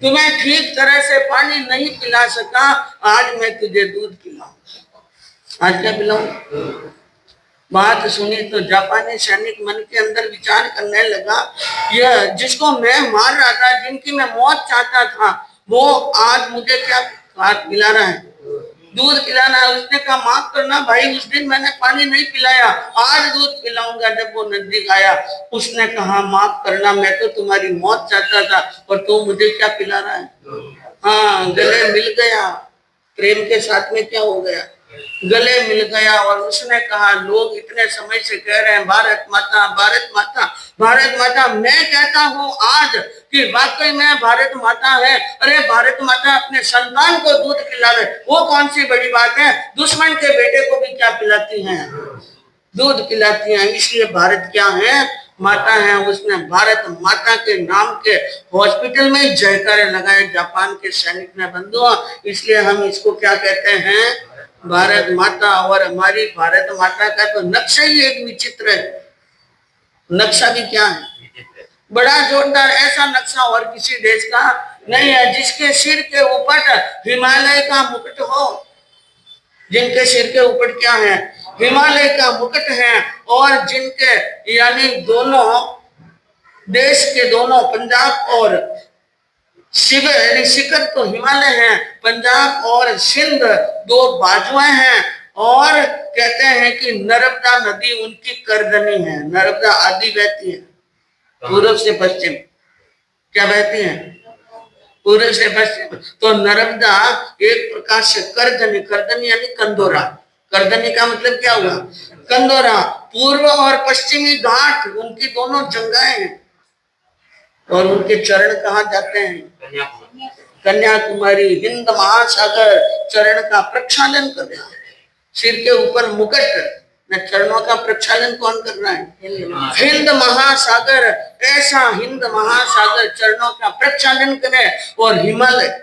तुम्हें ठीक तरह से पानी नहीं पिला सका, आज मैं तुझे दूध पिलाऊंगा। आज क्या पिलाऊं? बात सुनी तो जापानी सैनिक मन के अंदर विचार करने लगा, यह जिसको मैं मार रहा था, जिनकी मैं मौत चाहता था, वो आज मुझे क्या पिला रहा है? दूध पिलाना है। उसने कहा माफ करना भाई, उस दिन मैंने पानी नहीं पिलाया, आज दूध पिलाऊंगा। जब वो नजदीक आया उसने कहा माफ करना, मैं तो तुम्हारी मौत चाहता था और तू मुझे क्या पिला रहा है? हाँ, गले मिल गया। प्रेम के साथ में क्या हो गया? गले मिल गया और उसने कहा, लोग इतने समय से कह रहे हैं भारत माता, भारत माता, भारत माता। मैं कहता हूँ आज कि वाकई में भारत माता है। अरे भारत माता अपने संतान को दूध पिला रहे, वो कौन सी बड़ी बात है? दुश्मन के बेटे को भी क्या पिलाती हैं? दूध पिलाती हैं। इसलिए भारत क्या है? माता है। उसने भारत माता के नाम के हॉस्पिटल में जयकारे लगाए जापान के सैनिक ने बंधुओं। इसलिए हम इसको क्या कहते हैं? भारत माता। और हमारी भारत माता का तो नक्शा ही एक विचित्र है। नक्शा भी क्या है? बड़ा जोरदार। ऐसा नक्शा और किसी देश का नहीं है जिसके सिर के ऊपर हिमालय का मुकुट हो। जिनके सिर के ऊपर क्या है? हिमालय का मुकुट है। और जिनके यानी दोनों देश के दोनों पंजाब और शिखर तो हिमालय है, पंजाब और सिंध दो बाजुएं हैं। और कहते हैं कि नर्मदा नदी उनकी करदनी है। नर्मदा आदि बहती है पूर्व से पश्चिम। क्या बहती है? पूर्व से पश्चिम। तो नर्मदा एक प्रकार से करदनी, करदनी यानी कंदोरा। करदनी का मतलब क्या हुआ? कंदोरा। पूर्व और पश्चिमी घाट उनकी दोनों जंगाएं हैं। और उनके चरण कहाँ जाते हैं? कन्याकुमारी। हिंद महासागर चरण का प्रक्षालन कर रहा है। सिर के ऊपर मुकुट, चरणों का प्रक्षालन कौन कर रहा है? हिंद महासागर। ऐसा हिंद महासागर चरणों का प्रक्षालन करे और हिमालय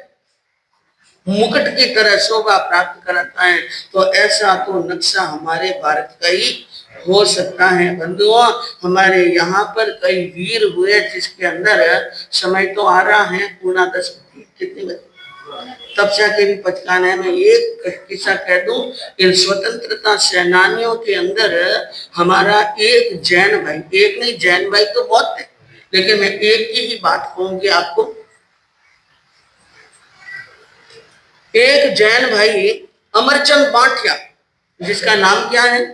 मुकुट की तरह शोभा प्राप्त कराता है। तो ऐसा तो नक्शा हमारे भारत का ही हो सकता है बंधुओं। हमारे यहाँ पर कई वीर हुए जिसके अंदर समय तो आ रहा है पूर्णा 10 कितनी बजे तपस्या के भी पचकाने में एक किस्सा कह दूं। इन स्वतंत्रता सेनानियों के अंदर हमारा एक जैन भाई, एक नहीं जैन भाई तो बहुत थे, लेकिन मैं एक की ही बात कहूंगी आपको। एक जैन भाई अमरचंद बांटिया, जिसका नाम क्या है?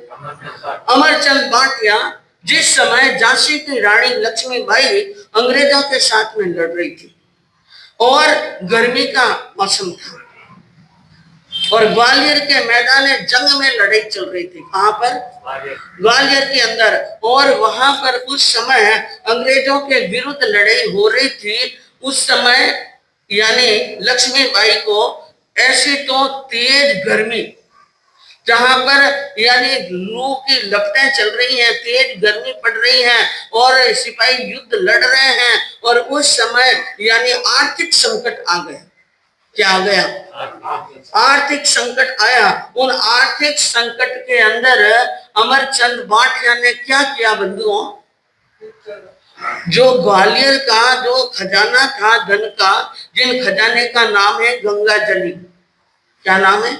अमरचंद बांटिया। जिस समय झांसी की रानी लक्ष्मीबाई अंग्रेजों के साथ में लड़ रही थी और गर्मी का मौसम था और ग्वालियर के मैदान जंग में लड़ाई चल रही थी। कहां पर? ग्वालियर के अंदर। और वहां पर उस समय अंग्रेजों के विरुद्ध लड़ाई हो रही थी। उस समय यानी लक्ष्मीबाई को ऐसी तो तेज गर्मी, जहां पर यानी लू की लपटें चल रही हैं, तेज गर्मी पड़ रही है और सिपाही युद्ध लड़ रहे हैं। और उस समय यानी आर्थिक संकट आ गया। क्या आ गया? आर्थिक संकट आया। उन आर्थिक संकट के अंदर अमरचंद बांटिया ने क्या किया बंधुओं? जो ग्वालियर का जो खजाना था धन का, जिन खजाने का नाम है गंगा जली। क्या नाम है?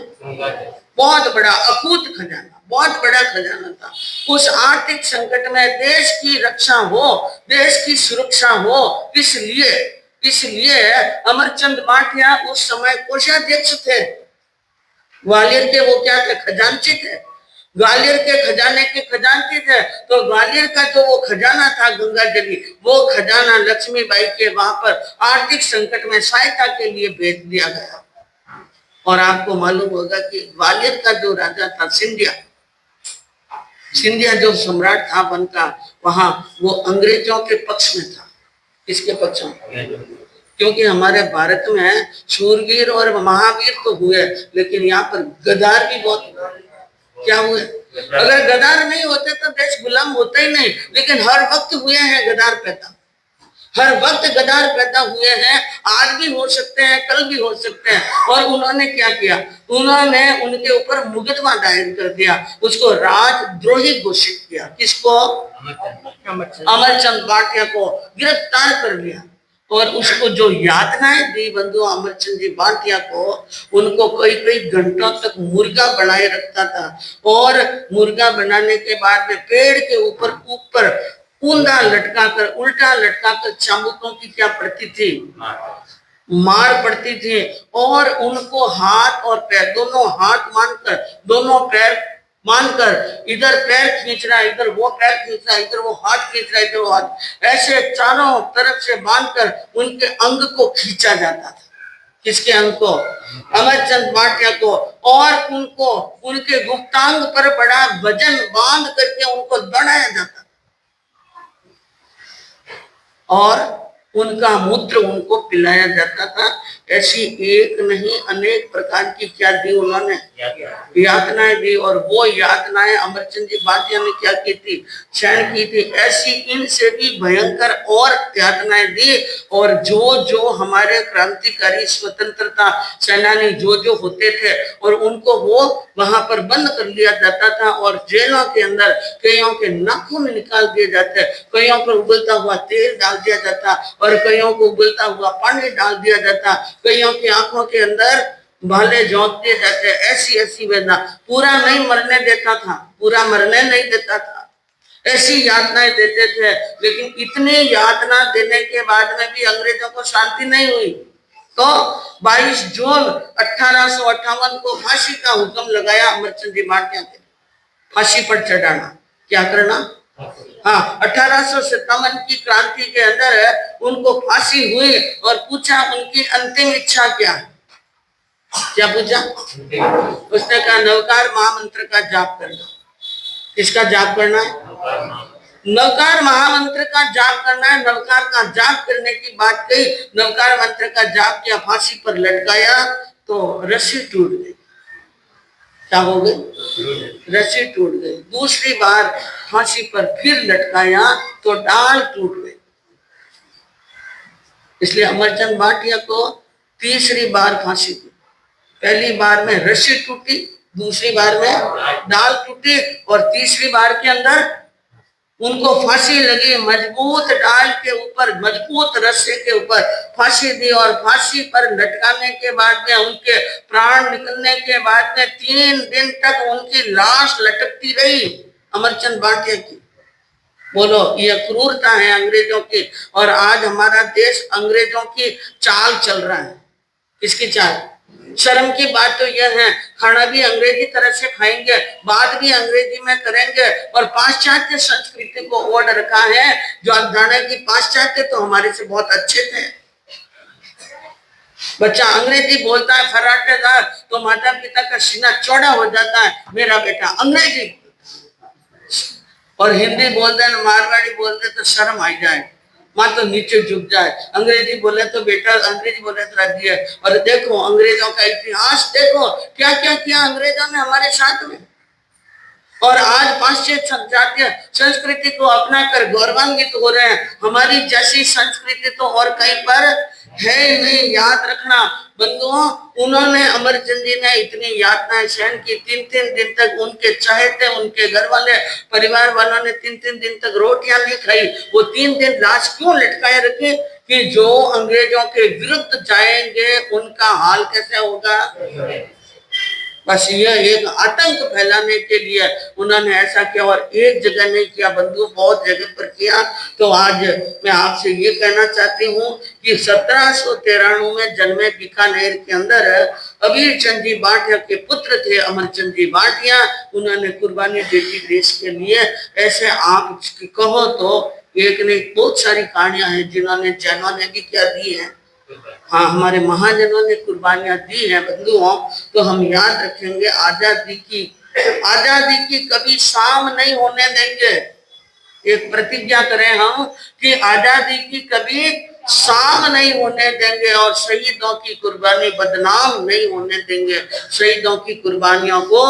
बहुत बड़ा अकूत खजाना, बहुत बड़ा खजाना था। उस आर्थिक संकट में देश की रक्षा हो, देश की सुरक्षा हो, इसलिए अमरचंद बांटिया उस समय कोषाध्यक्ष थे। ग्वालियर के वो क्या थे? खजांची थे। ग्वालियर के खजाने के खजांची थे। तो ग्वालियर का जो वो खजाना था गंगा जली, वो खजाना लक्ष्मीबाई के वहां पर आर्थिक संकट में सहायता के लिए भेज दिया गया। और आपको मालूम होगा कि ग्वालियर का जो राजा था सिंधिया, सिंधिया जो सम्राट था वन का, वहां वो अंग्रेजों के पक्ष में था। किसके पक्ष में? क्योंकि हमारे भारत में शूरवीर और महावीर तो हुए, लेकिन यहाँ पर गद्दार भी बहुत क्या हुए। अगर गद्दार नहीं होते तो देश गुलाम होता ही नहीं, लेकिन हर वक्त हुए हैं गद्दार पैदा। हर वक्त गद्दार पैदा हुए हैं। आज भी हो सकते हैं, कल भी हो सकते हैं। और उन्होंने क्या किया? उन्होंने उनके ऊपर मुकदमा दायर कर दिया, उसको राजद्रोही घोषित किया। किसको? अमरचंद बांटिया को गिरफ्तार कर लिया। और उसको जो यातनाएं दी बंधु अमरचंद जी बांटिया को, उनको कई घंटों तक मुर्गा बनाए रखता था। और मुर्गा बनाने के बाद में पेड़ के ऊपर ऊंधा लटका कर, उल्टा लटका कर चाबुकों की क्या पड़ती थी? मार पड़ती थी। और उनको हाथ और पैर, दोनों हाथ मानकर, दोनों पैर मानकर, इधर पैर खींच रहा है, इधर वो पैर खींच रहा है, इधर वो हाथ खींच रहा है, इधर वो हाथ, ऐसे चारों तरफ से बांधकर उनके अंग को खींचा जाता था। किसके अंग को? अमरचंद भाटिया को। और उनको उनके गुप्तांग पर बड़ा वजन बांध करके उनको दौड़ाया जाता और उनका मूत्र उनको पिलाया जाता था। ऐसी एक नहीं अनेक प्रकार की क्या दी उन्होंने? यातनाएं दी। और वो यातनाएं अमरचंद जी भाटिया ने क्या की थी? सहन की थी। ऐसी इनसे भी भयंकर और यातनाएं दी। और जो जो हमारे क्रांतिकारी स्वतंत्रता सेनानी जो जो होते थे और उनको वो वहां पर बंद कर लिया जाता था और जेलों के अंदर कईयों के नाखून निकाल दिए जाते, कईयों पर उबलता हुआ तेल डाल दिया जाता और कईयों को उबलता हुआ पानी डाल दिया जाता, कईयों की आंखों के अंदर भाले झोंक दिए जाते। ऐसी ऐसी वेदना। पूरा नहीं मरने देता था, पूरा मरने नहीं देता था, ऐसी यातनाएं देते थे। लेकिन इतनी यातना देने के बाद में भी अंग्रेजों को शांति नहीं हुई। तो 22 जून 1858 को फांसी का हुक्म लगाया अमरचंद जी भाटिया के, फांसी पर चढ़ाना। क्या करना? हाँ, 1857 की क्रांति के अंदर उनको फांसी हुई और पूछा उनकी अंतिम इच्छा क्या है? क्या पूछा? उसने कहा नवकार महामंत्र का जाप करना। किसका जाप करना है? नवकार महामंत्र का जाप करना है। नवकार का जाप करने की बात कही, नवकार मंत्र का जाप किया, फांसी पर लटकाया तो रस्सी टूट गई। क्या हो गई? रस्सी टूट गई। दूसरी बार फांसी पर फिर लटकाया तो डाल टूट गई। इसलिए अमरचंद भाटिया को तीसरी बार फांसी दी। पहली बार में रस्सी टूटी, दूसरी बार में डाल टूटी और तीसरी बार के अंदर उनको फांसी लगी। मजबूत डाल के ऊपर, मजबूत रस्से के ऊपर फांसी दी और फांसी पर लटकाने के बाद में उनके प्राण निकलने के बाद में 3 दिन तक उनकी लाश लटकती रही अमरचंद भाटिया की। बोलो, ये क्रूरता है अंग्रेजों की। और आज हमारा देश अंग्रेजों की चाल चल रहा है। किसकी चाल? शर्म की बात तो यह है, खाना भी अंग्रेजी तरह से खाएंगे, बात भी अंग्रेजी में करेंगे और पाश्चात्य संस्कृति को ओढ़ रखा है। जो आप जाने की पाश्चात्य तो हमारे से बहुत अच्छे थे। बच्चा अंग्रेजी बोलता है फराटेदार तो माता पिता का सीना चौड़ा हो जाता है, मेरा बेटा अंग्रेजी। और हिंदी बोल दे, मारवाड़ी बोल दे तो शर्म आ जाए, माँ तो नीचे झुक जाए। अंग्रेजी बोले तो बेटा, अंग्रेजी बोले तो राज्य है। और देखो अंग्रेजों का इतिहास देखो, क्या क्या किया अंग्रेजों ने हमारे साथ में। और आज पाश्चात्य संस्कृति को अपना कर गौरवान्वित हो रहे हैं। हमारी जैसी संस्कृति तो और कहीं पर है नहीं। याद रखना बंधुओं, उन्होंने अमरचंद जी ने इतनी यातनाएं सहन की। 3-3 दिन तक उनके चाहते, उनके घर वाले, परिवार वालों ने 3-3 दिन तक रोटियां नहीं खाई। वो 3 दिन लाश क्यों लटकाए रखे? कि जो अंग्रेजों के विरुद्ध जाएंगे उनका हाल कैसे होगा। बस ये एक आतंक फैलाने के लिए उन्होंने ऐसा किया। और एक जगह नहीं किया बंधु, बहुत जगह पर किया। तो आज मैं आपसे ये कहना चाहती हूँ कि 1793 में जन्मे बीकानेर के अंदर अबीर चंद जी भाटिया के पुत्र थे अमरचंद जी भाटिया। उन्होंने कुर्बानी दे दी देश के लिए। ऐसे आप कहो तो एक नहीं बहुत सारी कहानियां हैं जिन्होंने जैनों ने भी क्या दी है। हाँ, हमारे महाजनों ने कुर्बानियां दी हैं बंधुओं। तो हम याद रखेंगे आजादी की कभी शाम नहीं होने देंगे। एक प्रतिज्ञा करें हम कि आजादी की कभी शाम नहीं होने देंगे और शहीदों की कुर्बानी बदनाम नहीं होने देंगे। शहीदों की कुर्बानियों को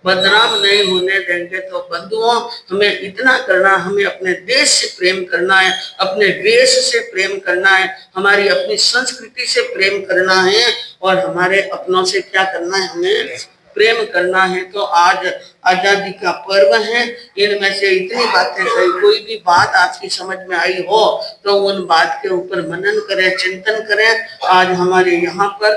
बदनाम नहीं होने देंगे। तो बंधुओं, हमें इतना करना, हमें अपने देश से प्रेम करना है, अपने देश से प्रेम करना है, हमारी अपनी संस्कृति से प्रेम करना है और हमारे अपनों से क्या करना है, हमें प्रेम करना है। तो आज आजादी का पर्व है। इनमें से इतनी बातें कही, कोई भी बात आपकी समझ में आई हो तो उन बात के ऊपर मनन करें, चिंतन करें। आज हमारे यहाँ पर